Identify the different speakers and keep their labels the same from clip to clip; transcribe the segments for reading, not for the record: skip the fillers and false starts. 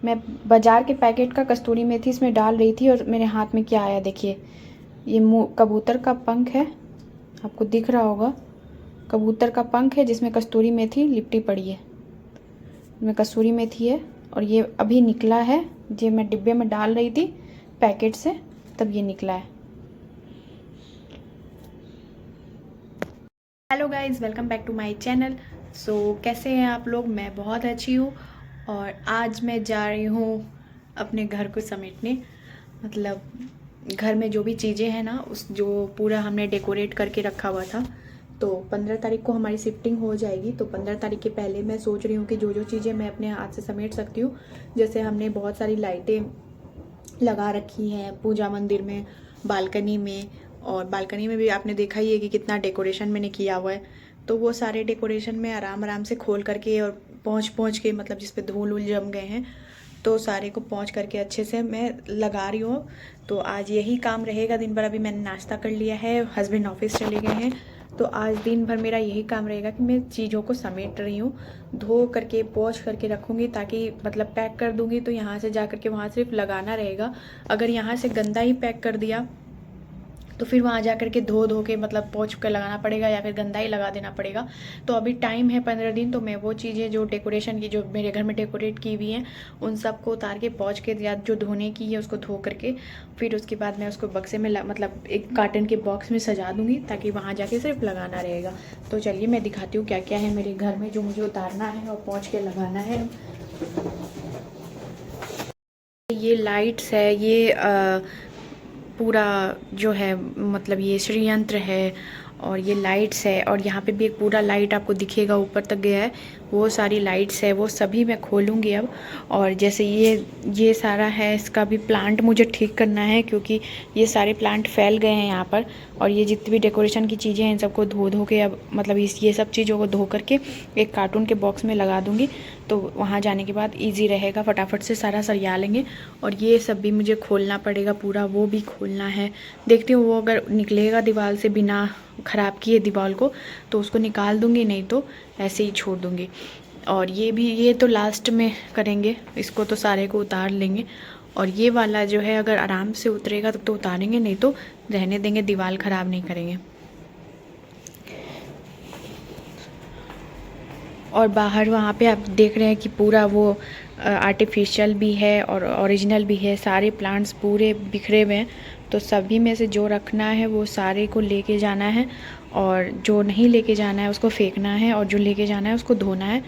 Speaker 1: मैं बाज़ार के पैकेट का कस्तूरी मेथी इसमें डाल रही थी और मेरे हाथ में क्या आया देखिए। ये कबूतर का पंख है, आपको दिख रहा होगा। कबूतर का पंख है जिसमें कस्तूरी मेथी लिपटी पड़ी है। इसमें कस्तूरी मेथी है और ये अभी निकला है। ये मैं डिब्बे में डाल रही थी पैकेट से, तब ये निकला है। Hello guys, welcome back to my channel. So कैसे हैं आप लोग? मैं बहुत अच्छी हूँ और आज मैं जा रही हूँ अपने घर को समेटने। मतलब घर में जो भी चीज़ें हैं ना, उस जो पूरा हमने डेकोरेट करके रखा हुआ था, तो 15 तारीख को हमारी शिफ्टिंग हो जाएगी। तो 15 तारीख के पहले मैं सोच रही हूँ कि जो जो चीज़ें मैं अपने हाथ से समेट सकती हूँ, जैसे हमने बहुत सारी लाइटें लगा रखी हैं पूजा मंदिर में, बालकनी में, और बालकनी में भी आपने देखा ही है कि कितना डेकोरेशन मैंने किया हुआ है। तो वो सारे डेकोरेशन में आराम आराम से खोल करके और पहुँच के, मतलब जिस पे धूल वूल जम गए हैं, तो सारे को पहुँच करके अच्छे से मैं लगा रही हूँ। तो आज यही काम रहेगा दिन भर। अभी मैंने नाश्ता कर लिया है, हस्बैंड ऑफिस चले गए हैं, तो आज दिन भर मेरा यही काम रहेगा कि मैं चीज़ों को समेट रही हूँ, धो करके पॉच करके रखूँगी, ताकि मतलब पैक कर दूँगी तो यहाँ से जा करके वहाँ सिर्फ लगाना रहेगा। अगर यहाँ से गंदा ही पैक कर दिया तो फिर वहाँ जा करके धो के मतलब पोंछ कर लगाना पड़ेगा, या फिर गंदा ही लगा देना पड़ेगा। तो अभी टाइम है 15 दिन, तो मैं वो चीज़ें जो डेकोरेशन की, जो मेरे घर में डेकोरेट की हुई हैं, उन सबको उतार के पोंछ के, या जो धोने की है उसको धो करके, फिर उसके बाद मैं उसको बक्से में मतलब एक कार्टन के बॉक्स में सजा दूँगी, ताकि वहाँ जाके सिर्फ लगाना रहेगा। तो चलिए मैं दिखाती हूँ क्या क्या है मेरे घर में जो मुझे उतारना है और पोंछ के लगाना है। ये लाइट्स है, ये पूरा जो है, मतलब ये श्रीयंत्र है, और ये लाइट्स है, और यहाँ पे भी एक पूरा लाइट आपको दिखेगा ऊपर तक गया है, वो सारी लाइट्स है, वो सभी मैं खोलूँगी अब। और जैसे ये सारा है, इसका भी प्लांट मुझे ठीक करना है, क्योंकि ये सारे प्लांट फैल गए हैं यहाँ पर। और ये जितनी भी डेकोरेशन की चीज़ें हैं, इन सबको धो के अब, मतलब ये सब चीज़ों को धो करके एक कार्टून के बॉक्स में लगा दूँगी, तो वहाँ जाने के बाद ईजी रहेगा, फटाफट से सारा सरिया लेंगे। और ये सब भी मुझे खोलना पड़ेगा पूरा, वो भी खोलना है। देखती हूँ वो अगर निकलेगा दीवार से बिना ख़राब किए दीवार को, तो उसको निकाल दूँगी, नहीं तो ऐसे ही छोड़ दूँगी। और ये तो लास्ट में करेंगे, इसको तो सारे को उतार लेंगे। और ये वाला जो है, अगर आराम से उतरेगा तब तो उतारेंगे, नहीं तो रहने देंगे, दीवार ख़राब नहीं करेंगे। और बाहर वहाँ पे आप देख रहे हैं कि पूरा वो आर्टिफिशियल भी है और ओरिजिनल भी है, सारे प्लांट्स पूरे बिखरे हुए हैं। तो सभी में से जो रखना है वो सारे को लेके जाना है, और जो नहीं लेके जाना है उसको फेंकना है, और जो लेके जाना है उसको धोना है।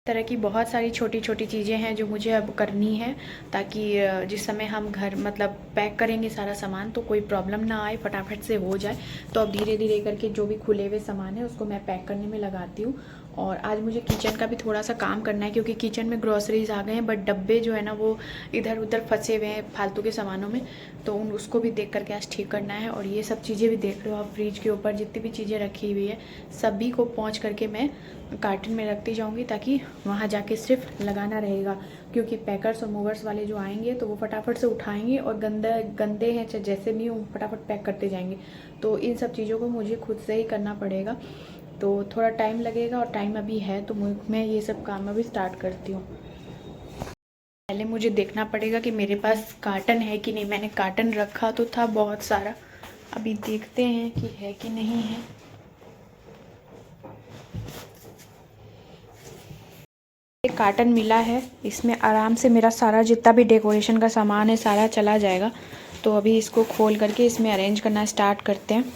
Speaker 1: तरह की बहुत सारी छोटी छोटी चीज़ें हैं जो मुझे अब करनी है, ताकि जिस समय हम घर मतलब पैक करेंगे सारा सामान, तो कोई प्रॉब्लम ना आए, फटाफट से हो जाए। तो अब धीरे धीरे करके जो भी खुले हुए सामान है उसको मैं पैक करने में लगाती हूँ। और आज मुझे किचन का भी थोड़ा सा काम करना है, क्योंकि किचन में ग्रॉसरीज आ गए हैं, बट डब्बे जो है ना वो इधर उधर फंसे हुए हैं फालतू के सामानों में, तो उसको भी देख करके आज ठीक करना है। और ये सब चीज़ें भी देख रहे हो आप, फ्रिज के ऊपर जितनी भी चीज़ें रखी हुई है सभी को पहुँच करके मैं कार्टन में रखती जाऊंगी, ताकि वहाँ जाके सिर्फ लगाना रहेगा। क्योंकि पैकर्स और मूवर्स वाले जो आएंगे तो वो फटाफट से उठाएंगे, और गंदे हैं चाहे जैसे भी हो, फटाफट पैक करते जाएंगे। तो इन सब चीज़ों को मुझे खुद से ही करना पड़ेगा, तो थोड़ा टाइम लगेगा, और टाइम अभी है, तो मैं ये सब काम अभी स्टार्ट करती हूँ। पहले मुझे देखना पड़ेगा कि मेरे पास कार्टन है कि नहीं। मैंने कार्टन रखा तो था बहुत सारा, अभी देखते हैं कि है कि नहीं है। एक कार्टन मिला है, इसमें आराम से मेरा सारा जितना भी डेकोरेशन का सामान है सारा चला जाएगा। तो अभी इसको खोल करके इसमें अरेंज करना स्टार्ट करते हैं।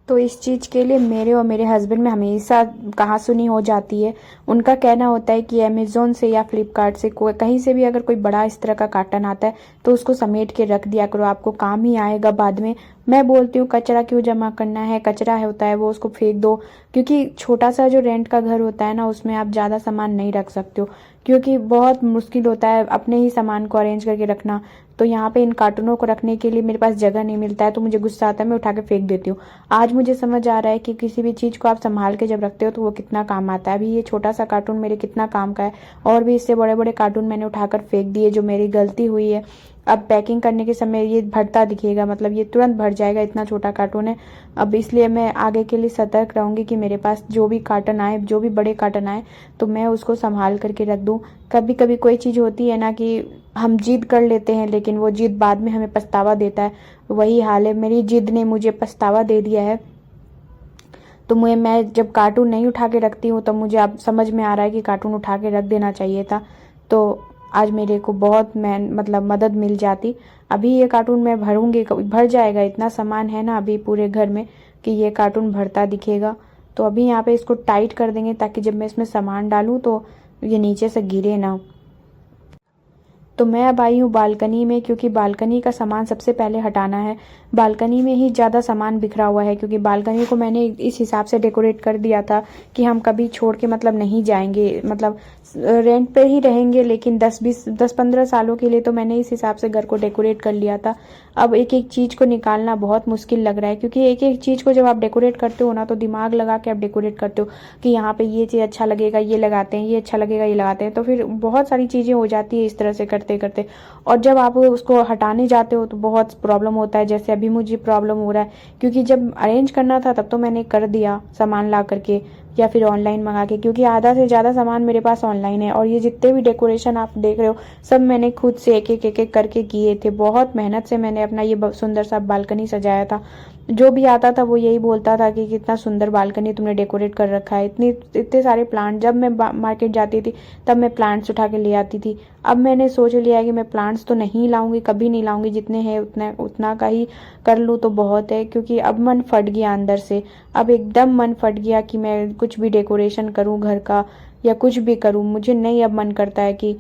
Speaker 1: तो इस चीज़ के लिए मेरे और मेरे हस्बैंड में हमेशा कहासुनी हो जाती है। उनका कहना होता है कि अमेज़ोन से या फ्लिपकार्ट से कोई कहीं से भी अगर कोई बड़ा इस तरह का कार्टन आता है तो उसको समेट के रख दिया करो, आपको काम ही आएगा बाद में। मैं बोलती हूँ कचरा क्यों जमा करना है, कचरा है होता है वो उसको फेंक दो, क्योंकि छोटा सा जो रेंट का घर होता है ना, उसमें आप ज़्यादा सामान नहीं रख सकते हो, क्योंकि बहुत मुश्किल होता है अपने ही सामान को अरेंज करके रखना। तो यहाँ पे इन कार्टूनों को रखने के लिए मेरे पास जगह नहीं मिलता है, तो मुझे गुस्सा आता है, मैं उठा के फेंक देती हूँ। आज मुझे समझ आ रहा है कि किसी भी चीज़ को आप संभाल के जब रखते हो तो वो कितना काम आता है। अभी ये छोटा सा कार्टून मेरे कितना काम का है, और भी इससे बड़े बड़े कार्टून मैंने उठाकर फेंक दिए, जो मेरी गलती हुई है। अब पैकिंग करने के समय ये भरता दिखेगा, मतलब ये तुरंत भर जाएगा, इतना छोटा कार्टून है। अब इसलिए मैं आगे के लिए सतर्क रहूँगी कि मेरे पास जो भी कार्टन आए, जो भी बड़े कार्टन आए, तो मैं उसको संभाल करके रख दूँ। कभी कभी कोई चीज़ होती है ना कि हम जिद कर लेते हैं, लेकिन वो जिद बाद में हमें पछतावा देता है। वही हाल है, मेरी जिद ने मुझे पछतावा दे दिया है। तो मैं जब कार्टून नहीं उठा के रखती हूँ, तो मुझे अब समझ में आ रहा है कि कार्टून उठा के रख देना चाहिए था। तो आज मेरे को बहुत मतलब मदद मिल जाती। अभी ये कार्टून मैं भरूंगी, भर जाएगा, इतना सामान है ना अभी पूरे घर में कि ये कार्टून भरता दिखेगा। तो अभी यहाँ पे इसको टाइट कर देंगे ताकि जब मैं इसमें सामान डालूँ तो ये नीचे से गिरे ना। तो मैं अब आई हूँ बालकनी में, क्योंकि बालकनी का सामान सबसे पहले हटाना है। बालकनी में ही ज़्यादा सामान बिखरा हुआ है, क्योंकि बालकनी को मैंने इस हिसाब से डेकोरेट कर दिया था कि हम कभी छोड़ के मतलब नहीं जाएंगे, मतलब रेंट पे ही रहेंगे, लेकिन 10-15 सालों के लिए। तो मैंने इस हिसाब से घर को डेकोरेट कर लिया था। अब एक एक चीज़ को निकालना बहुत मुश्किल लग रहा है, क्योंकि एक एक चीज़ को जब आप डेकोरेट करते हो ना, तो दिमाग लगा के आप डेकोरेट करते हो कि यहाँ पे ये चीज़ अच्छा लगेगा, ये लगाते हैं, ये अच्छा लगेगा, ये लगाते हैं। तो फिर बहुत सारी चीज़ें हो जाती है इस तरह से करते करते। और जब आप उसको हटाने जाते हो तो बहुत प्रॉब्लम होता है, जैसे अभी मुझे प्रॉब्लम हो रहा है, क्योंकि जब अरेंज करना था तब तो मैंने कर दिया सामान ला करके या फिर ऑनलाइन मंगा के, क्योंकि आधा से ज़्यादा सामान मेरे पास ऑनलाइन है। और ये जितने भी डेकोरेशन आप देख रहे हो सब मैंने खुद से एक एक करके किए थे। बहुत मेहनत से मैंने अपना ये सुंदर सा बालकनी सजाया था। जो भी आता था वो यही बोलता था कि कितना सुंदर बालकनी तुमने डेकोरेट कर रखा है। इतने सारे प्लांट, जब मैं मार्केट जाती थी तब मैं प्लांट्स उठा के ले आती थी। अब मैंने सोच लिया है कि मैं प्लांट्स तो नहीं लाऊंगी, कभी नहीं लाऊंगी, जितने हैं उतना का ही कर लूँ तो बहुत है। क्योंकि अब मन फट गया अंदर से, अब एकदम मन फट गया कि मैं कुछ भी डेकोरेशन करूँ घर का या कुछ भी करूँ। मुझे नहीं अब मन करता है कि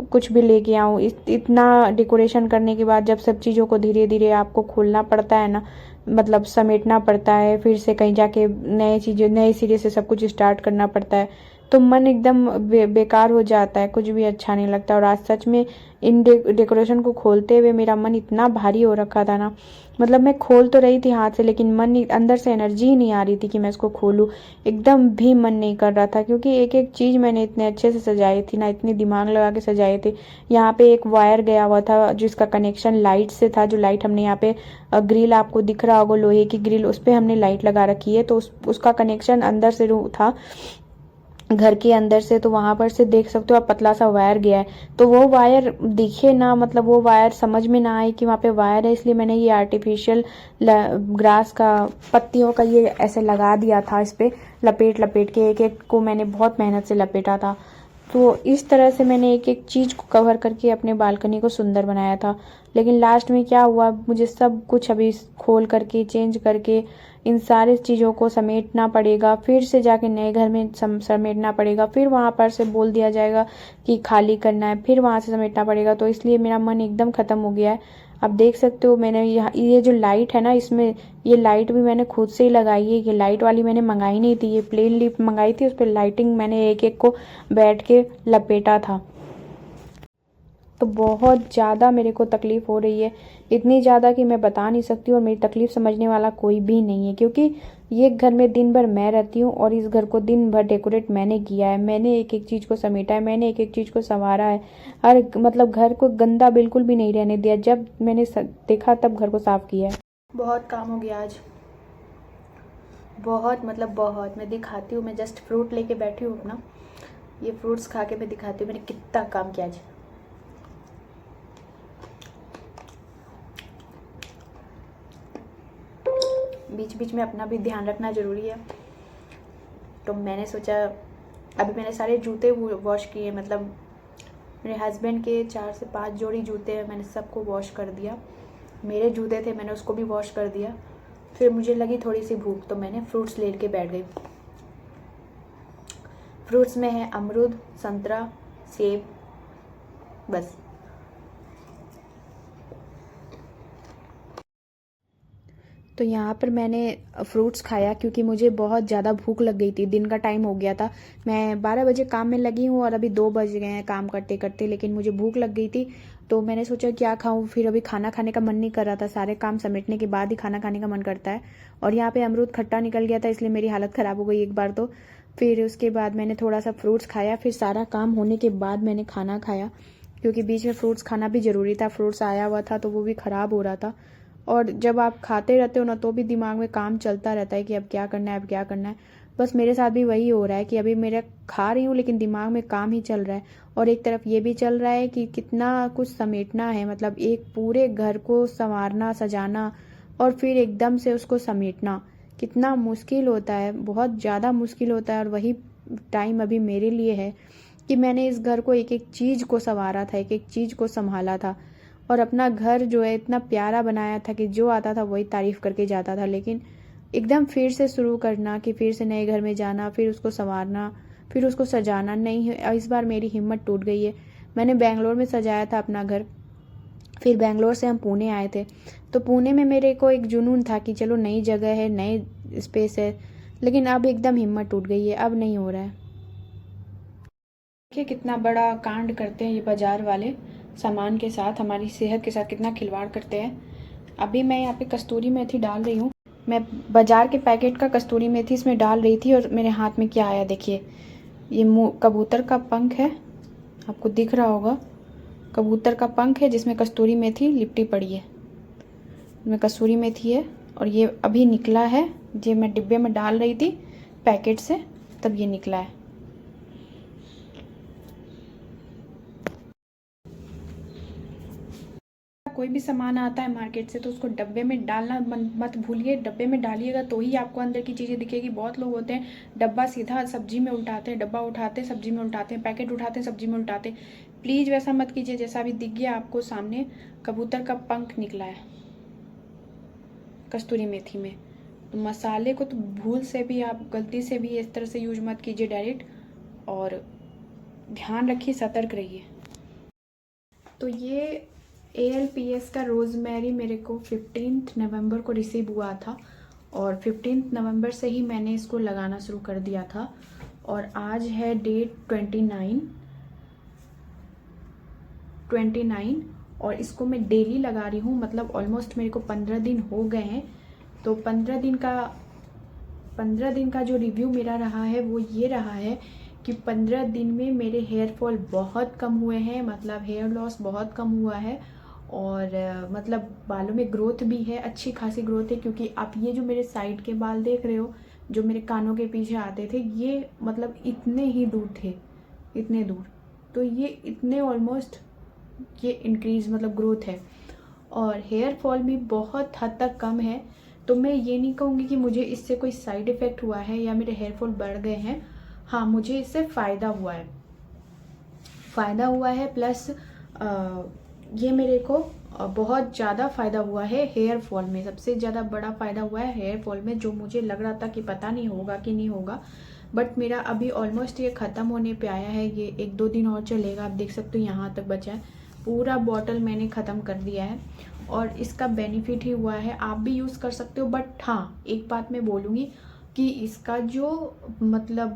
Speaker 1: कुछ भी लेके आऊँ। इतना डेकोरेशन करने के बाद जब सब चीज़ों को धीरे धीरे आपको खोलना पड़ता है ना, मतलब समेटना पड़ता है, फिर से कहीं जाके नए चीज़ें नए सिरे से सब कुछ स्टार्ट करना पड़ता है, तो मन एकदम बेकार हो जाता है, कुछ भी अच्छा नहीं लगता। और आज सच में इन डेकोरेशन को खोलते हुए मेरा मन इतना भारी हो रखा था ना, मतलब मैं खोल तो रही थी हाथ से, लेकिन मन अंदर से एनर्जी ही नहीं आ रही थी कि मैं इसको खोलूँ। एकदम भी मन नहीं कर रहा था, क्योंकि एक एक चीज़ मैंने इतने अच्छे से सजाई थी ना, इतनी दिमाग लगा के सजाए थे। यहाँ पे एक वायर गया हुआ था जिसका कनेक्शन लाइट से था, जो लाइट हमने यहाँ पे ग्रिल आपको दिख रहा होगा, लोहे की ग्रिल, उस पर हमने लाइट लगा रखी है। तो उसका कनेक्शन अंदर से था, घर के अंदर से। तो वहां पर से देख सकते हो आप, पतला सा वायर गया है। तो वो वायर दिखे ना, मतलब वो वायर समझ में ना आए कि वहां पे वायर है, इसलिए मैंने ये आर्टिफिशियल ग्रास का, पत्तियों का ये ऐसे लगा दिया था। इस पे लपेट लपेट के एक एक को मैंने बहुत मेहनत से लपेटा था। तो इस तरह से मैंने एक एक चीज़ को कवर करके अपने बालकनी को सुंदर बनाया था। लेकिन लास्ट में क्या हुआ, मुझे सब कुछ अभी खोल करके चेंज करके इन सारी चीज़ों को समेटना पड़ेगा, फिर से जाके नए घर में समेटना पड़ेगा, फिर वहाँ पर से बोल दिया जाएगा कि खाली करना है, फिर वहाँ से समेटना पड़ेगा। तो इसलिए मेरा मन एकदम ख़त्म हो गया है। आप देख सकते हो मैंने ये जो लाइट है ना, इसमें ये लाइट भी मैंने खुद से ही लगाई है। ये लाइट वाली मैंने मंगाई नहीं थी, ये प्लेन लीफ मंगाई थी, उस पर लाइटिंग मैंने एक एक को बैठ के लपेटा था। तो बहुत ज़्यादा मेरे को तकलीफ़ हो रही है, इतनी ज़्यादा कि मैं बता नहीं सकती। और मेरी तकलीफ़ समझने वाला कोई भी नहीं है, क्योंकि ये घर में दिन भर मैं रहती हूँ और इस घर को दिन भर डेकोरेट मैंने किया है। मैंने एक एक चीज़ को समेटा है, मैंने एक एक चीज़ को संवारा है। हर मतलब घर को गंदा बिल्कुल भी नहीं रहने दिया। जब मैंने देखा तब घर को साफ़ किया है। बहुत काम हो गया आज, बहुत मतलब बहुत। मैं दिखाती हूँ, मैं जस्ट फ्रूट लेके बैठी हूँ अपना, ये फ्रूट्स खा के मैं दिखाती हूँ मैंने कितना काम किया आज। बीच बीच में अपना भी ध्यान रखना ज़रूरी है। तो मैंने सोचा, अभी मैंने सारे जूते वॉश किए, मतलब मेरे हस्बैंड के 4 से 5 जोड़ी जूते हैं, मैंने सबको वॉश कर दिया। मेरे जूते थे, मैंने उसको भी वॉश कर दिया। फिर मुझे लगी थोड़ी सी भूख, तो मैंने फ्रूट्स ले के बैठ गई। फ्रूट्स में है अमरूद, संतरा, सेब, बस। तो यहाँ पर मैंने फ्रूट्स खाया, क्योंकि मुझे बहुत ज़्यादा भूख लग गई थी। दिन का टाइम हो गया था, मैं 12 बजे काम में लगी हूँ और अभी 2 बज गए हैं काम करते करते, लेकिन मुझे भूख लग गई थी। तो मैंने सोचा क्या खाऊं, फिर अभी खाना खाने का मन नहीं कर रहा था। सारे काम समेटने के बाद ही खाना खाने का मन करता है। और यहाँ पे अमरूद खट्टा निकल गया था, इसलिए मेरी हालत ख़राब हो गई एक बार तो। फिर उसके बाद मैंने थोड़ा सा फ्रूट्स खाया, फिर सारा काम होने के बाद मैंने खाना खाया। क्योंकि बीच में फ्रूट्स खाना भी ज़रूरी था। फ्रूट्स आया हुआ था तो वो भी ख़राब हो रहा था। और जब आप खाते रहते हो ना तो भी दिमाग में काम चलता रहता है कि अब क्या करना है, अब क्या करना है। बस मेरे साथ भी वही हो रहा है कि अभी मेरा खा रही हूँ लेकिन दिमाग में काम ही चल रहा है। और एक तरफ ये भी चल रहा है कि कितना कुछ समेटना है, मतलब एक पूरे घर को संवारना, सजाना और फिर एकदम से उसको समेटना कितना मुश्किल होता है, बहुत ज़्यादा मुश्किल होता है। और वही टाइम अभी मेरे लिए है कि मैंने इस घर को एक एक चीज़ को संवारा था, एक एक चीज़ को संभाला था और अपना घर जो है इतना प्यारा बनाया था कि जो आता था वही तारीफ़ करके जाता था। लेकिन एकदम फिर से शुरू करना कि फिर से नए घर में जाना, फिर उसको संवारना, फिर उसको सजाना, नहीं है। इस बार मेरी हिम्मत टूट गई है। मैंने बेंगलोर में सजाया था अपना घर, फिर बेंगलोर से हम पुणे आए थे। तो पुणे में मेरे को एक जुनून था कि चलो नई जगह है, नई स्पेस है, लेकिन अब एकदम हिम्मत टूट गई है, अब नहीं हो रहा है। देखिए कितना बड़ा कांड करते हैं ये बाज़ार वाले सामान के साथ, हमारी सेहत के साथ कितना खिलवाड़ करते हैं। अभी मैं यहाँ पे कस्तूरी मेथी डाल रही हूँ। मैं बाज़ार के पैकेट का कस्तूरी मेथी इसमें डाल रही थी और मेरे हाथ में क्या आया देखिए, ये कबूतर का पंख है, आपको दिख रहा होगा। कबूतर का पंख है जिसमें कस्तूरी मेथी लिपटी पड़ी है। इसमें कस्तूरी मेथी है और ये अभी निकला है। ये मैं डिब्बे में डाल रही थी पैकेट से, तब ये निकला है। कोई भी सामान आता है मार्केट से तो उसको डब्बे में डालना मत भूलिए। डब्बे में डालिएगा तो ही आपको अंदर की चीज़ें दिखेगी। बहुत लोग होते हैं डब्बा सीधा सब्जी में उल्टाते हैं, डब्बा उठाते हैं सब्जी में उल्टाते हैं, पैकेट उठाते हैं सब्जी में उल्टाते हैं। प्लीज़ वैसा मत कीजिए। जैसा अभी दिख गया आपको सामने, कबूतर का पंख निकला है कस्तूरी मेथी में। तो मसाले को तो भूल से भी, आप गलती से भी इस तरह से यूज मत कीजिए डायरेक्ट, और ध्यान रखिए, सतर्क रहिए। तो ये ALPS का रोज़मेरी मेरे को 15 नवंबर को रिसीव हुआ था और 15 नवंबर से ही मैंने इसको लगाना शुरू कर दिया था और आज है डेट 29 और इसको मैं डेली लगा रही हूँ। मतलब ऑलमोस्ट मेरे को 15 दिन हो गए हैं। तो 15 दिन का जो रिव्यू मेरा रहा है वो ये रहा है कि 15 दिन में मेरे हेयर फॉल बहुत कम हुए हैं, मतलब हेयर लॉस बहुत कम हुआ है और मतलब बालों में ग्रोथ भी है, अच्छी खासी ग्रोथ है। क्योंकि आप ये जो मेरे साइड के बाल देख रहे हो, जो मेरे कानों के पीछे आते थे, ये मतलब इतने ही दूर थे, इतने दूर। तो ये इतने ऑलमोस्ट ये इंक्रीज मतलब ग्रोथ है और हेयर फॉल भी बहुत हद तक कम है। तो मैं ये नहीं कहूँगी कि मुझे इससे कोई साइड इफ़ेक्ट हुआ है या मेरे हेयर फॉल बढ़ गए हैं। हाँ, मुझे इससे फ़ायदा हुआ है प्लस ये मेरे को बहुत ज़्यादा फ़ायदा हुआ है हेयर फॉल में। सबसे ज़्यादा बड़ा फ़ायदा हुआ है हेयर फॉल में, जो मुझे लग रहा था कि पता नहीं होगा कि नहीं होगा, बट मेरा अभी ऑलमोस्ट ये ख़त्म होने पे आया है। ये 1-2 दिन और चलेगा। आप देख सकते हो यहाँ तक बचा है, पूरा बॉटल मैंने ख़त्म कर दिया है और इसका बेनिफिट ही हुआ है। आप भी यूज़ कर सकते हो, बट हाँ एक बात मैं बोलूँगी कि इसका जो मतलब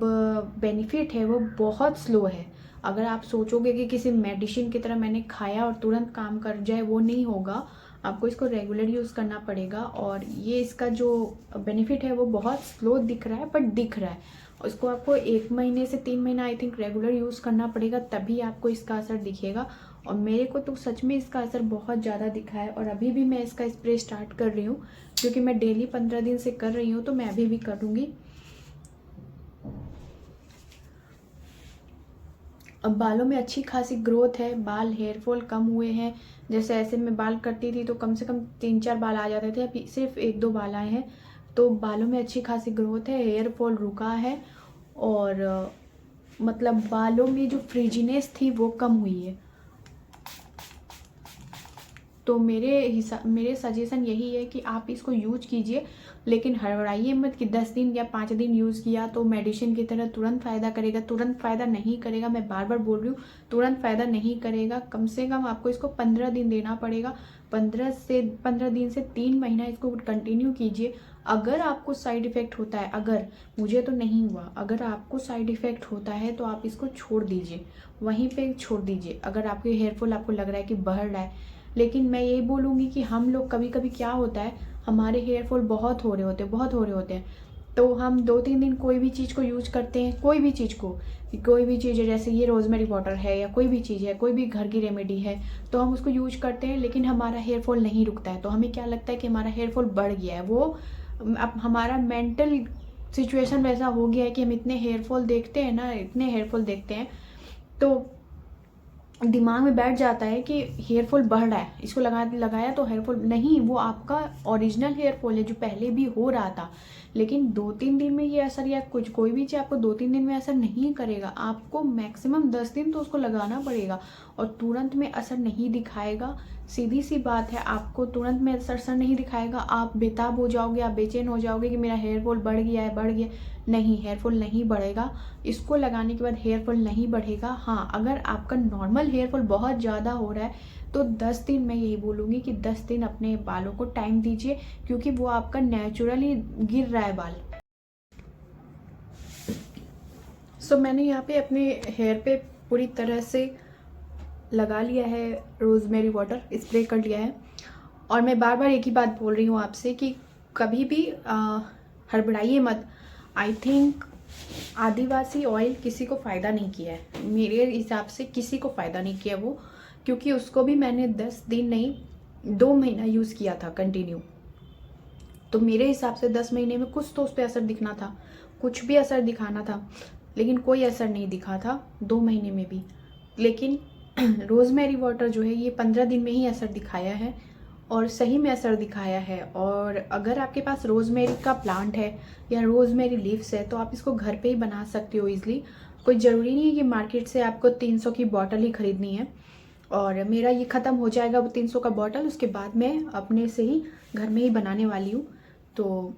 Speaker 1: बेनिफिट है वो बहुत स्लो है। अगर आप सोचोगे कि किसी मेडिसिन की तरह मैंने खाया और तुरंत काम कर जाए, वो नहीं होगा। आपको इसको रेगुलर यूज़ करना पड़ेगा और ये इसका जो बेनिफिट है वो बहुत स्लो दिख रहा है, बट दिख रहा है। उसको आपको 1 महीने से 3 महीना आई थिंक रेगुलर यूज़ करना पड़ेगा, तभी आपको इसका असर दिखेगा। और मेरे को तो सच में इसका असर बहुत ज़्यादा दिखा है और अभी भी मैं इसका स्प्रे स्टार्ट कर रही हूँ, क्योंकि मैं डेली 15 दिन से कर रही हूँ, तो मैं अभी भी करूँगी। अब बालों में अच्छी खासी ग्रोथ है, बाल हेयर फॉल कम हुए हैं। जैसे ऐसे मैं बाल करती थी तो कम से कम 3-4 बाल आ जाते थे, अभी सिर्फ 1-2 बाल आए हैं। तो बालों में अच्छी खासी ग्रोथ है, हेयर फॉल रुका है और मतलब बालों में जो फ्रीजीनेस थी वो कम हुई है। तो मेरे सजेशन यही है कि आप इसको यूज कीजिए, लेकिन हड़बड़ाइए मत कि 10 दिन या 5 दिन यूज़ किया तो मेडिसिन की तरह तुरंत फ़ायदा करेगा। तुरंत फ़ायदा नहीं करेगा, मैं बार बार बोल रही हूँ, तुरंत फ़ायदा नहीं करेगा। कम से कम आपको इसको 15 दिन देना पड़ेगा। 15 दिन से 3 महीना इसको कंटिन्यू कीजिए। अगर आपको साइड इफ़ेक्ट होता है, अगर मुझे तो नहीं हुआ, अगर आपको साइड इफ़ेक्ट होता है तो आप इसको छोड़ दीजिए, वहीं पे छोड़ दीजिए। अगर आपके हेयर फॉल आपको लग रहा है कि बढ़ रहा है, लेकिन मैं यही बोलूँगी कि हम लोग कभी कभी क्या होता है, हमारे हेयर फॉल बहुत हो रहे होते हैं तो हम 2-3 दिन कोई भी चीज़ को यूज करते हैं, कोई भी चीज़ है, जैसे ये रोजमेरी वाटर है या कोई भी चीज़ है, कोई भी घर की रेमेडी है, तो हम उसको यूज करते हैं, लेकिन हमारा हेयर फॉल नहीं रुकता है। तो हमें क्या लगता है कि हमारा हेयर फॉल बढ़ गया है। वो अब हमारा मेंटल सिचुएशन वैसा हो गया है कि हम इतने हेयर फॉल देखते हैं तो दिमाग में बैठ जाता है कि हेयर फॉल बढ़ रहा है, इसको लगाया तो हेयर फॉल नहीं, वो आपका ओरिजिनल हेयर फॉल है जो पहले भी हो रहा था। लेकिन 2-3 दिन में ये असर, या कोई भी चीज़ आपको 2-3 दिन में असर नहीं करेगा, आपको मैक्सिमम 10 दिन तो उसको लगाना पड़ेगा, और तुरंत में असर नहीं दिखाएगा। सीधी सी बात है, आपको तुरंत में असर नहीं दिखाएगा, आप बेताब हो जाओगे, आप बेचैन हो जाओगे कि मेरा हेयर फॉल बढ़ गया। नहीं, हेयर फॉल नहीं बढ़ेगा, इसको लगाने के बाद हेयर फॉल नहीं बढ़ेगा। हाँ, अगर आपका नॉर्मल हेयर फॉल बहुत ज़्यादा हो रहा है तो 10 दिन, मैं यही बोलूँगी कि 10 दिन अपने बालों को टाइम दीजिए, क्योंकि वो आपका नेचुरली गिर रहा है बाल। सो मैंने यहाँ पे अपने हेयर पे पूरी तरह से लगा लिया है रोज़मेरी वाटर, स्प्रे कर लिया है। और मैं बार बार एक ही बात बोल रही हूँ आपसे कि कभी भी हड़बड़ाइए मत। आई थिंक आदिवासी ऑयल किसी को फ़ायदा नहीं किया है, मेरे हिसाब से किसी को फ़ायदा नहीं किया वो, क्योंकि उसको भी मैंने 10 दिन नहीं 2 महीना यूज़ किया था कंटिन्यू। तो मेरे हिसाब से 10 महीने में कुछ तो उस पर असर दिखना था, कुछ भी असर दिखाना था, लेकिन कोई असर नहीं दिखा था 2 महीने में भी। लेकिन रोज़मेरी वाटर जो है ये 15 दिन में ही असर दिखाया है, और सही में असर दिखाया है। और अगर आपके पास रोज़मेरी का प्लांट है या रोज़मेरी लीव्स है तो आप इसको घर पे ही बना सकते हो ईजिली। कोई ज़रूरी नहीं है कि मार्केट से आपको 300 की बॉटल ही खरीदनी है। और मेरा ये ख़त्म हो जाएगा वो 300 का बॉटल, उसके बाद मैं अपने से ही घर में ही बनाने वाली हूँ। तो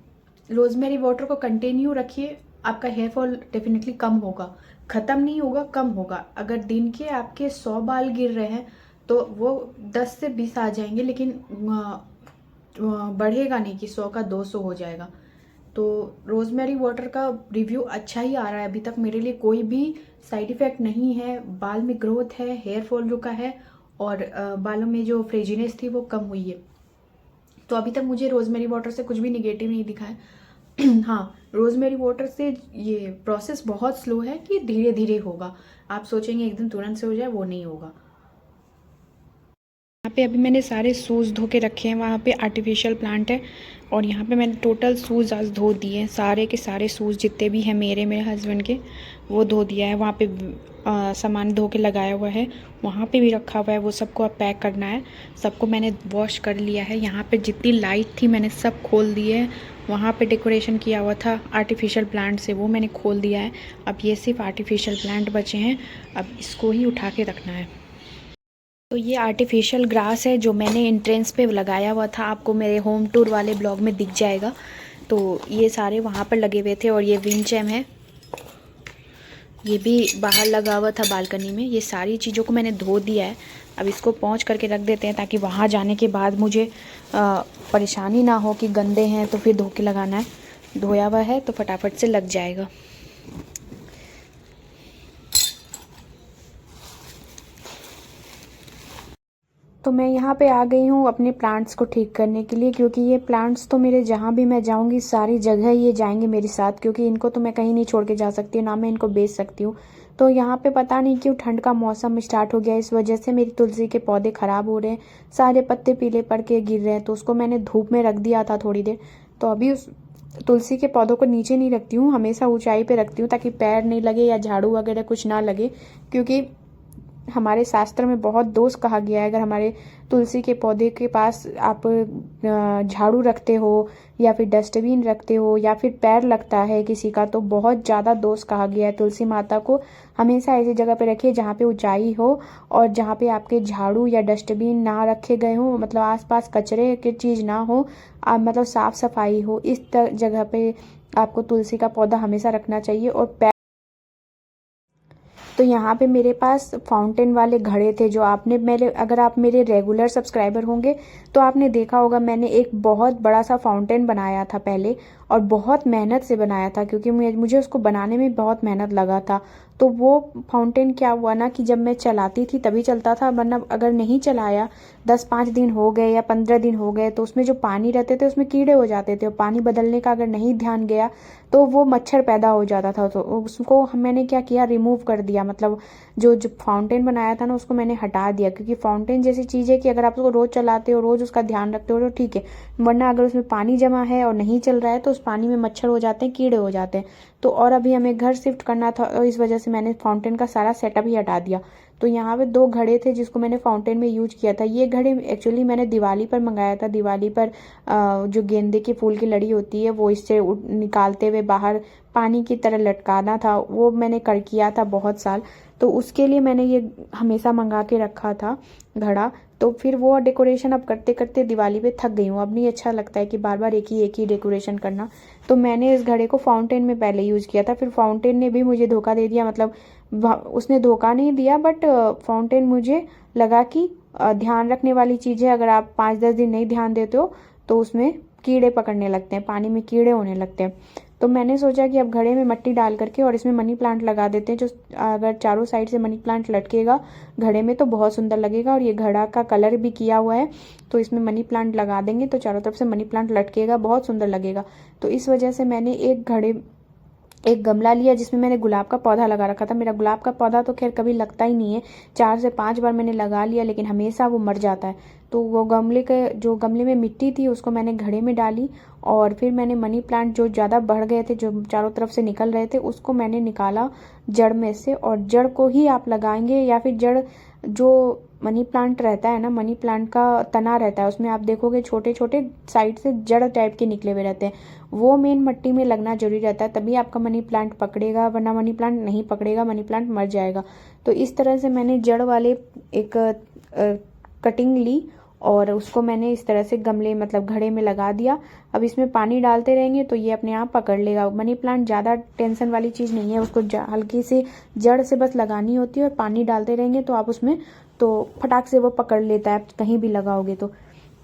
Speaker 1: रोज़मेरी वाटर को कंटिन्यू रखिए, आपका हेयर फॉल डेफिनेटली कम होगा, ख़त्म नहीं होगा, कम होगा। अगर दिन के आपके 100 बाल गिर रहे हैं तो वो 10 से 20 आ जाएंगे, लेकिन बढ़ेगा नहीं कि 100 का 200 हो जाएगा। तो रोज़मेरी वाटर का रिव्यू अच्छा ही आ रहा है अभी तक, मेरे लिए कोई भी साइड इफ़ेक्ट नहीं है। बाल में ग्रोथ है, हेयर फॉल रुका है, और बालों में जो फ्रेजीनेस थी वो कम हुई है। तो अभी तक मुझे रोज़मेरी वाटर से कुछ भी निगेटिव नहीं दिखा है। हाँ, रोज़मेरी वाटर से ये प्रोसेस बहुत स्लो है कि धीरे धीरे होगा, आप सोचेंगे एकदम तुरंत से हो जाए, वो नहीं होगा। यहाँ पे अभी मैंने सारे शूज़ धो के रखे हैं, वहाँ पे आर्टिफिशियल प्लांट है, और यहाँ पे मैंने टोटल शूज़ आज धो दिए हैं, सारे के सारे शूज़ जितने भी हैं मेरे हस्बैंड के, वो धो दिया है। वहाँ पे सामान धो के लगाया हुआ है, वहाँ पे भी रखा हुआ है, वो सबको अब पैक करना है। सबको मैंने वॉश कर लिया है। यहाँ पे जितनी लाइट थी मैंने सब खोल दी है। वहाँ पे डेकोरेशन किया हुआ था आर्टिफिशियल प्लांट से, वो मैंने खोल दिया है। अब ये सिर्फ आर्टिफिशियल प्लांट बचे हैं, अब इसको ही उठा के रखना है। तो ये आर्टिफिशियल ग्रास है जो मैंने एंट्रेंस पे लगाया हुआ था, आपको मेरे होम टूर वाले ब्लॉग में दिख जाएगा। तो ये सारे वहाँ पर लगे हुए थे, और ये विंचैम है, ये भी बाहर लगा हुआ था बालकनी में। ये सारी चीज़ों को मैंने धो दिया है, अब इसको पोंछ करके रख देते हैं ताकि वहाँ जाने के बाद मुझे परेशानी ना हो कि गंदे हैं तो फिर धो के लगाना है। धोया हुआ है तो फटाफट से लग जाएगा। तो मैं यहाँ पे आ गई हूँ अपने प्लांट्स को ठीक करने के लिए, क्योंकि ये प्लांट्स तो मेरे जहाँ भी मैं जाऊँगी सारी जगह ये जाएंगे मेरे साथ, क्योंकि इनको तो मैं कहीं नहीं छोड़ के जा सकती हूँ, ना मैं इनको बेच सकती हूँ। तो यहाँ पे पता नहीं क्यों ठंड का मौसम स्टार्ट हो गया, इस वजह से मेरी तुलसी के पौधे ख़राब हो रहे हैं, सारे पत्ते पीले पड़ के गिर रहे हैं। तो उसको मैंने धूप में रख दिया था थोड़ी देर, तो अभी उस तुलसी के पौधों को नीचे नहीं रखती हूँ, हमेशा ऊंचाई पे रखती हूँ ताकि पैर नहीं लगे या झाड़ू वगैरह कुछ ना लगे। क्योंकि हमारे शास्त्र में बहुत दोष कहा गया है, अगर हमारे तुलसी के पौधे के पास आप झाड़ू रखते हो या फिर डस्टबिन रखते हो या फिर पैर लगता है किसी का, तो बहुत ज़्यादा दोष कहा गया है। तुलसी माता को हमेशा ऐसी जगह पे रखिए जहाँ पे ऊंचाई हो और जहाँ पे आपके झाड़ू या डस्टबिन ना रखे गए हो, मतलब आसपास कचरे की चीज़ ना हो, मतलब साफ़ सफाई हो, इस जगह पे आपको तुलसी का पौधा हमेशा रखना चाहिए। और तो यहाँ पे मेरे पास फाउंटेन वाले घड़े थे, जो अगर आप मेरे रेगुलर सब्सक्राइबर होंगे तो आपने देखा होगा, मैंने एक बहुत बड़ा सा फाउंटेन बनाया था पहले, और बहुत मेहनत से बनाया था, क्योंकि मुझे उसको बनाने में बहुत मेहनत लगा था। तो वो फाउंटेन क्या हुआ ना कि जब मैं चलाती थी तभी चलता था, वरना अगर नहीं चलाया 10-5 दिन हो गए या 15 दिन हो गए तो उसमें जो पानी रहते थे उसमें कीड़े हो जाते थे, और पानी बदलने का अगर नहीं ध्यान गया तो वो मच्छर पैदा हो जाता था। तो उसको मैंने क्या किया, रिमूव कर दिया, मतलब जो फाउंटेन बनाया था ना उसको मैंने हटा दिया। क्योंकि फाउंटेन जैसी चीज़ है कि अगर आप उसको रोज़ चलाते हो, रोज़ उसका ध्यान रखते हो तो ठीक है, वरना अगर उसमें पानी जमा है और नहीं चल रहा है तो उस पानी में मच्छर हो जाते हैं, कीड़े हो जाते हैं। तो और अभी हमें घर शिफ्ट करना था और इस वजह से मैंने फाउंटेन का सारा सेटअप ही हटा दिया। तो यहाँ पे 2 घड़े थे जिसको मैंने फाउंटेन में यूज किया था। ये घड़े एक्चुअली मैंने दिवाली पर मंगाया था। दिवाली पर जो गेंदे के फूल की लड़ी होती है वो इससे निकालते हुए बाहर पानी की तरह लटकाना था, वो मैंने कर किया था बहुत साल। तो उसके लिए मैंने ये हमेशा मंगा के रखा था घड़ा। तो फिर वो डेकोरेशन अब करते करते दिवाली पे थक गई हूँ, अब नहीं अच्छा लगता है कि बार बार एक ही डेकोरेशन करना। तो मैंने इस घड़े को फाउंटेन में पहले यूज़ किया था, फिर फाउंटेन ने भी मुझे धोखा दे दिया। मतलब उसने धोखा नहीं दिया, बट फाउंटेन मुझे लगा कि ध्यान रखने वाली चीज़ है, अगर आप 5-10 दिन नहीं ध्यान देते हो तो उसमें कीड़े पकड़ने लगते हैं, पानी में कीड़े होने लगते हैं। तो मैंने सोचा कि अब घड़े में मिट्टी डाल करके और इसमें मनी प्लांट लगा देते हैं, जो अगर चारों साइड से मनी प्लांट लटकेगा घड़े में तो बहुत सुंदर लगेगा। और ये घड़ा का कलर भी किया हुआ है, तो इसमें मनी प्लांट लगा देंगे तो चारों तरफ से मनी प्लांट लटकेगा, बहुत सुंदर लगेगा। तो इस वजह से मैंने एक गमला लिया जिसमें मैंने गुलाब का पौधा लगा रखा था। मेरा गुलाब का पौधा तो खैर कभी लगता ही नहीं है, 4 से 5 बार मैंने लगा लिया लेकिन हमेशा वो मर जाता है। तो वो गमले में मिट्टी थी उसको मैंने घड़े में डाली, और फिर मैंने मनी प्लांट जो ज़्यादा बढ़ गए थे, जो चारों तरफ से निकल रहे थे, उसको मैंने निकाला जड़ में से। और जड़ को ही आप लगाएंगे या फिर जड़ जो मनी प्लांट रहता है ना, मनी प्लांट का तना रहता है, उसमें आप देखोगे छोटे छोटे साइड से जड़ टाइप के निकले हुए रहते हैं, वो मेन मिट्टी में लगना जरूरी रहता है, तभी आपका मनी प्लांट पकड़ेगा, वरना मनी प्लांट नहीं पकड़ेगा, मनी प्लांट मर जाएगा। तो इस तरह से मैंने जड़ वाले एक कटिंग ली और उसको मैंने इस तरह से गमले मतलब घड़े में लगा दिया। अब इसमें पानी डालते रहेंगे तो ये अपने आप पकड़ लेगा। मनी प्लांट ज़्यादा टेंशन वाली चीज़ नहीं है, उसको हल्की सी जड़ से बस लगानी होती है और पानी डालते रहेंगे तो आप उसमें तो फटाक से वो पकड़ लेता है, कहीं भी लगाओगे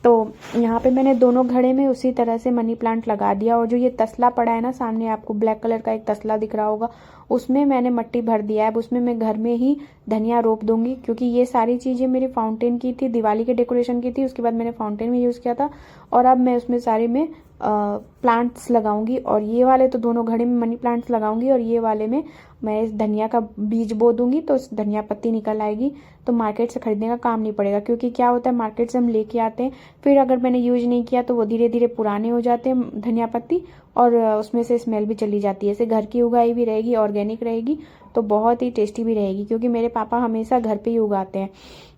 Speaker 1: तो यहाँ पे मैंने दोनों घड़े में उसी तरह से मनी प्लांट लगा दिया। और जो ये तसला पड़ा है ना सामने, आपको ब्लैक कलर का एक तसला दिख रहा होगा, उसमें मैंने मिट्टी भर दिया है। अब उसमें मैं घर में ही धनिया रोप दूंगी, क्योंकि ये सारी चीज़ें मेरी फाउंटेन की थी, दिवाली के डेकोरेशन की थी, उसके बाद मैंने फाउंटेन में यूज़ किया था। और अब मैं उसमें सारे में प्लांट्स लगाऊंगी, और ये वाले तो दोनों घड़े में मनी प्लांट्स लगाऊंगी, और ये वाले में मैं इस धनिया का बीज बो दूंगी तो इस धनिया पत्ती निकल आएगी। तो मार्केट से खरीदने का काम नहीं पड़ेगा, क्योंकि क्या होता है मार्केट से हम लेके आते हैं, फिर अगर मैंने यूज नहीं किया तो वो धीरे धीरे पुराने हो जाते हैं धनिया पत्ती, और उसमें से स्मेल भी चली जाती है। ऐसे घर की उगाई भी रहेगी, ऑर्गेनिक रहेगी, तो बहुत ही टेस्टी भी रहेगी, क्योंकि मेरे पापा हमेशा घर पे ही उगाते हैं।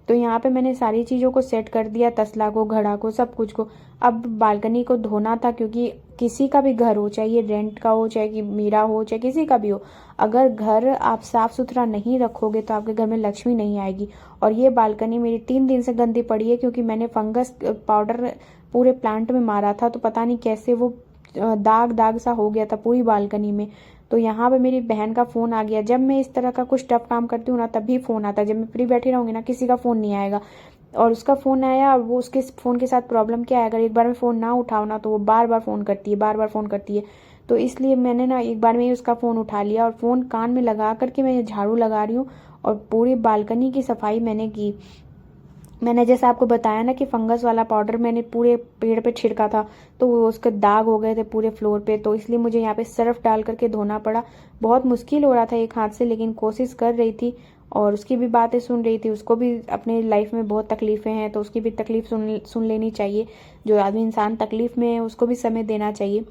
Speaker 1: तो यहाँ पे मैंने सारी चीज़ों को सेट कर दिया, तसला को, घड़ा को, सब कुछ को। अब बालकनी को धोना था, क्योंकि किसी का भी घर हो, चाहे ये रेंट का हो, चाहे कि मेरा हो, चाहे किसी का भी हो, अगर घर आप साफ सुथरा नहीं रखोगे तो आपके घर में लक्ष्मी नहीं आएगी। और ये बालकनी मेरी 3 दिन से गंदी पड़ी है, क्योंकि मैंने फंगस पाउडर पूरे प्लांट में मारा था, तो पता नहीं कैसे वो दाग दाग सा हो गया था पूरी बालकनी में। तो यहाँ पे मेरी बहन का फ़ोन आ गया। जब मैं इस तरह का कुछ टफ काम करती हूँ ना तभी फ़ोन आता है, जब मैं फ्री बैठी रहूँगी ना किसी का फ़ोन नहीं आएगा। और उसका फ़ोन आया, और वो उसके फ़ोन के साथ प्रॉब्लम क्या है, अगर एक बार में फ़ोन ना उठाओ ना तो वो बार बार फ़ोन करती है, बार बार फ़ोन करती है। तो इसलिए मैंने ना एक बार में ही उसका फ़ोन उठा लिया, और फ़ोन कान में लगा करके मैं झाड़ू लगा रही हूँ और पूरी बालकनी की सफाई मैंने की। मैंने जैसा आपको बताया ना कि फंगस वाला पाउडर मैंने पूरे पेड़ पे छिड़का था, तो वो उसके दाग हो गए थे पूरे फ्लोर पे, तो इसलिए मुझे यहाँ पे सर्फ डाल करके धोना पड़ा। बहुत मुश्किल हो रहा था एक हाथ से, लेकिन कोशिश कर रही थी, और उसकी भी बातें सुन रही थी। उसको भी अपने लाइफ में बहुत तकलीफ़ें हैं, तो उसकी भी तकलीफ़ सुन लेनी चाहिए। जो आदमी इंसान तकलीफ़ में है उसको भी समय देना चाहिए।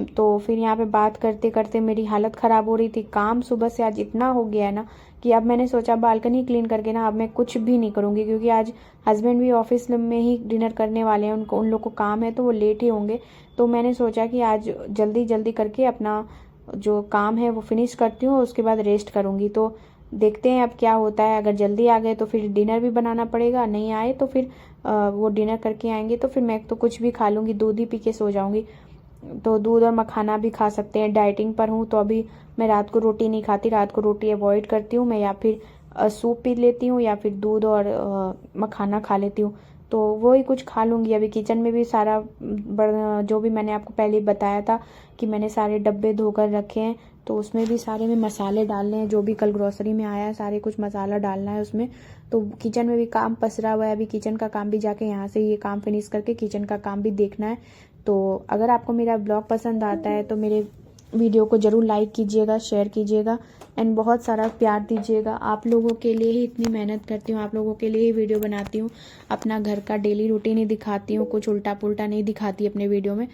Speaker 1: तो फिर यहाँ पे बात करते करते मेरी हालत ख़राब हो रही थी। काम सुबह से आज इतना हो गया है ना कि अब मैंने सोचा बालकनी क्लीन करके ना अब मैं कुछ भी नहीं करूँगी, क्योंकि आज हस्बैंड भी ऑफिस में ही डिनर करने वाले हैं, उन लोग को काम है तो वो लेट ही होंगे। तो मैंने सोचा कि आज जल्दी जल्दी करके अपना जो काम है वो फिनिश करती हूँ, उसके बाद रेस्ट करूँगी। तो देखते हैं अब क्या होता है। अगर जल्दी आ गए तो फिर डिनर भी बनाना पड़ेगा, नहीं आए तो फिर वो डिनर करके आएंगे तो फिर मैं तो कुछ भी खा लूँगी, दूध ही पी के सो जाऊँगी। तो दूध और मखाना भी खा सकते हैं। डाइटिंग पर हूँ तो अभी मैं रात को रोटी नहीं खाती, रात को रोटी अवॉइड करती हूँ मैं, या फिर सूप पी लेती हूँ या फिर दूध और मखाना खा लेती हूँ। तो वो ही कुछ खा लूँगी। अभी किचन में भी सारा जो भी मैंने आपको पहले बताया था कि मैंने सारे डब्बे धोकर रखे हैं, तो उसमें भी सारे में मसाले डालने हैं, जो भी कल ग्रोसरी में आया है सारे कुछ मसाला डालना है उसमें। तो किचन में भी काम पसरा हुआ है, अभी किचन का काम भी जाके यहाँ से ये काम फिनिश करके किचन का काम भी देखना है। तो अगर आपको मेरा ब्लॉग पसंद आता है तो मेरे वीडियो को ज़रूर लाइक कीजिएगा, शेयर कीजिएगा एंड बहुत सारा प्यार दीजिएगा। आप लोगों के लिए ही इतनी मेहनत करती हूँ, आप लोगों के लिए ही वीडियो बनाती हूँ, अपना घर का डेली रूटीन ही दिखाती हूँ, कुछ उल्टा पुल्टा नहीं दिखाती अपने वीडियो में।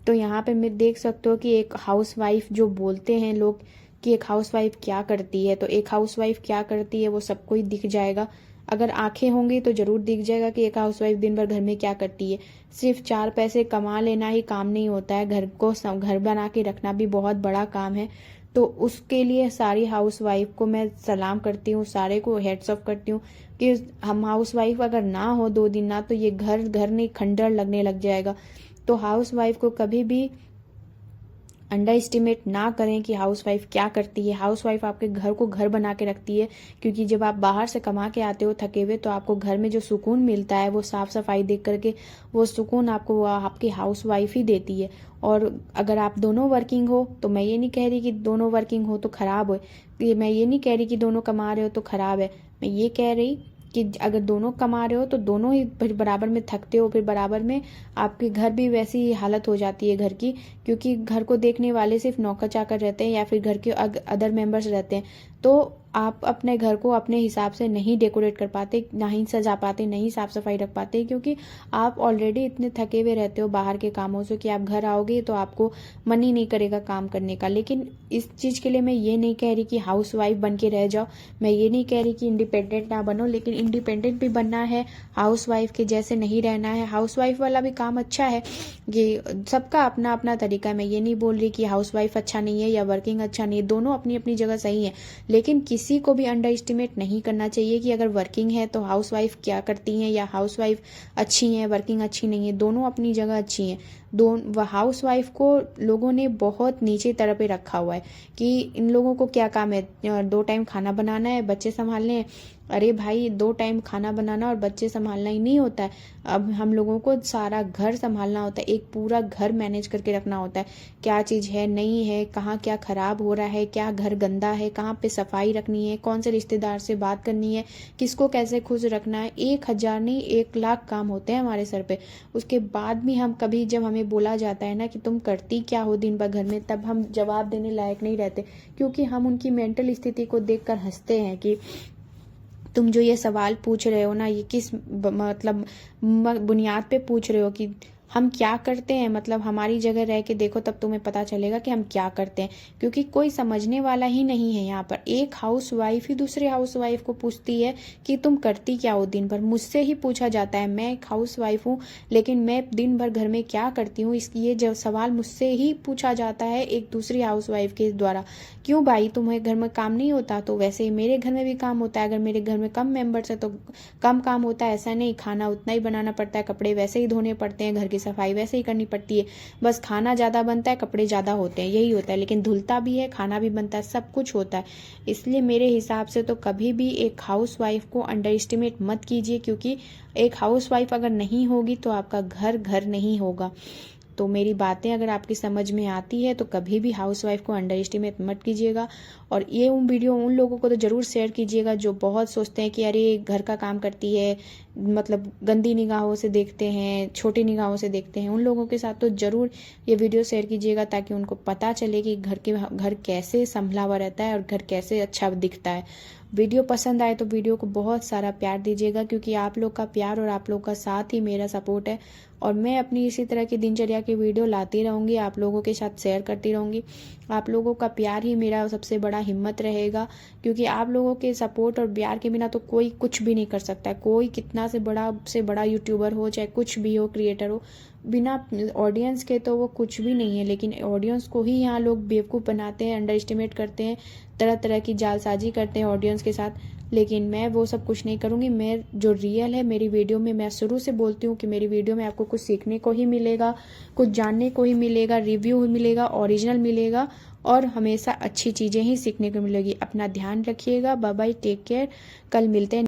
Speaker 1: तो यहाँ पे मैं देख सकते हो कि एक हाउसवाइफ जो बोलते हैं लोग कि एक हाउसवाइफ क्या करती है, तो एक हाउसवाइफ क्या करती है वो सबको ही दिख जाएगा। अगर आंखें होंगी तो ज़रूर दिख जाएगा कि एक हाउसवाइफ दिन भर घर में क्या करती है। सिर्फ 4 पैसे कमा लेना ही काम नहीं होता है, घर बना के रखना भी बहुत बड़ा काम है। तो उसके लिए सारी हाउसवाइफ को मैं सलाम करती हूँ, सारे को हेड्स ऑफ करती हूँ कि हम हाउसवाइफ अगर ना हो 2 दिन ना, तो ये घर नहीं खंडर लगने लग जाएगा। तो हाउसवाइफ को कभी भी अंडर एस्टिमेट ना करें कि हाउसवाइफ क्या करती है। हाउसवाइफ आपके घर को घर बना के रखती है, क्योंकि जब आप बाहर से कमा के आते हो थके हुए, तो आपको घर में जो सुकून मिलता है वो साफ सफाई देख करके, वो सुकून आपको आपकी हाउसवाइफ ही देती है। और अगर आप दोनों वर्किंग हो, तो मैं ये नहीं कह रही कि दोनों वर्किंग हो तो खराब हो, मैं ये नहीं कह रही कि दोनों कमा रहे हो तो खराब है। मैं ये कह रही कि अगर दोनों कमा रहे हो तो दोनों ही फिर बराबर में थकते हो, फिर बराबर में आपके घर भी वैसी ही हालत हो जाती है घर की, क्योंकि घर को देखने वाले सिर्फ नौकर चाकर रहते हैं या फिर घर के अदर मेंबर्स रहते हैं। तो आप अपने घर को अपने हिसाब से नहीं डेकोरेट कर पाते, ना ही सजा पाते, नहीं साफ सफाई रख पाते, क्योंकि आप ऑलरेडी इतने थके हुए रहते हो बाहर के कामों से कि आप घर आओगे तो आपको मन ही नहीं करेगा काम करने का। लेकिन इस चीज़ के लिए मैं ये नहीं कह रही कि हाउसवाइफ बन के रह जाओ, मैं ये नहीं कह रही कि इंडिपेंडेंट ना बनो, लेकिन इंडिपेंडेंट भी बनना है, हाउसवाइफ के जैसे नहीं रहना है। हाउसवाइफ वाला भी काम अच्छा है, ये सबका अपना अपना तरीका है। मैं ये नहीं बोल रही कि हाउसवाइफ अच्छा नहीं है या वर्किंग अच्छा नहीं है, दोनों अपनी अपनी जगह सही है। लेकिन किसी को भी अंडर एस्टिमेट नहीं करना चाहिए कि अगर वर्किंग है तो हाउसवाइफ क्या करती हैं, या हाउसवाइफ अच्छी हैं वर्किंग अच्छी नहीं है। दोनों अपनी जगह अच्छी हैं। हाउसवाइफ को लोगों ने बहुत नीचे तरह पे रखा हुआ है कि इन लोगों को क्या काम है, 2 टाइम खाना बनाना है, बच्चे संभालने हैं। अरे भाई, 2 टाइम खाना बनाना और बच्चे संभालना ही नहीं होता है। अब हम लोगों को सारा घर संभालना होता है, एक पूरा घर मैनेज करके रखना होता है। क्या चीज़ है नहीं है, कहाँ क्या खराब हो रहा है, क्या घर गंदा है, कहाँ पे सफाई रखनी है, कौन से रिश्तेदार से बात करनी है, किसको कैसे खुश रखना है। 1000 नहीं 1,00,000 काम होते हैं हमारे सर पे। उसके बाद भी हम कभी, जब हमें बोला जाता है ना कि तुम करती क्या हो दिन भर घर में, तब हम जवाब देने लायक नहीं रहते, क्योंकि हम उनकी मेंटल स्थिति को देखकर हंसते हैं कि तुम जो ये सवाल पूछ रहे हो ना, ये किस मतलब बुनियाद पे पूछ रहे हो कि हम क्या करते हैं। मतलब हमारी जगह रह के देखो, तब तुम्हें पता चलेगा कि हम क्या करते हैं, क्योंकि कोई समझने वाला ही नहीं है यहाँ पर। एक हाउसवाइफ ही दूसरे हाउसवाइफ को पूछती है कि तुम करती क्या हो दिन भर। मुझसे ही पूछा जाता है, मैं एक हाउसवाइफ हूँ लेकिन मैं दिन भर घर में क्या करती हूँ, ये जो सवाल मुझसे ही पूछा जाता है एक दूसरी हाउसवाइफ के द्वारा। क्यों भाई, तुम्हें घर में काम नहीं होता? तो वैसे ही मेरे घर में भी काम होता है। अगर मेरे घर में कम मेंबर्स है तो कम काम होता है, ऐसा नहीं। खाना उतना ही बनाना पड़ता है, कपड़े वैसे ही धोने पड़ते हैं, घर की सफाई वैसे ही करनी पड़ती है। बस खाना ज़्यादा बनता है, कपड़े ज़्यादा होते हैं, यही होता है। लेकिन धुलता भी है, खाना भी बनता है, सब कुछ होता है। इसलिए मेरे हिसाब से तो कभी भी एक हाउसवाइफ को अंडर एस्टिमेट मत कीजिए, क्योंकि एक हाउसवाइफ अगर नहीं होगी तो आपका घर घर नहीं होगा। तो मेरी बातें अगर आपकी समझ में आती है तो कभी भी हाउसवाइफ को अंडर एस्टिमेट मत कीजिएगा। और ये वीडियो उन लोगों को तो ज़रूर शेयर कीजिएगा जो बहुत सोचते हैं कि अरे घर का काम करती है, मतलब गंदी निगाहों से देखते हैं, छोटी निगाहों से देखते हैं। उन लोगों के साथ तो ज़रूर ये वीडियो शेयर कीजिएगा, ताकि उनको पता चले कि घर कैसे संभला हुआ रहता है और घर कैसे अच्छा दिखता है। वीडियो पसंद आए तो वीडियो को बहुत सारा प्यार दीजिएगा, क्योंकि आप लोग का प्यार और आप लोग का साथ ही मेरा सपोर्ट है। और मैं अपनी इसी तरह की दिनचर्या की वीडियो लाती रहूँगी, आप लोगों के साथ शेयर करती रहूँगी। आप लोगों का प्यार ही मेरा सबसे बड़ा हिम्मत रहेगा, क्योंकि आप लोगों के सपोर्ट और प्यार के बिना तो कोई कुछ भी नहीं कर सकता है। कोई कितना से बड़ा यूट्यूबर हो, चाहे कुछ भी हो, क्रिएटर हो, बिना ऑडियंस के तो वो कुछ भी नहीं है। लेकिन ऑडियंस को ही यहाँ लोग बेवकूफ़ बनाते हैं, अंडर एस्टिमेट करते हैं, तरह तरह की जालसाजी करते हैं ऑडियंस के साथ। लेकिन मैं वो सब कुछ नहीं करूँगी। मैं जो रियल है मेरी वीडियो में, मैं शुरू से बोलती हूँ कि मेरी वीडियो में आपको कुछ सीखने को ही मिलेगा, कुछ जानने को ही मिलेगा, रिव्यू ही मिलेगा, ओरिजिनल मिलेगा, और हमेशा अच्छी चीज़ें ही सीखने को मिलेगी। अपना ध्यान रखिएगा। Bye bye, take care. कल मिलते हैं।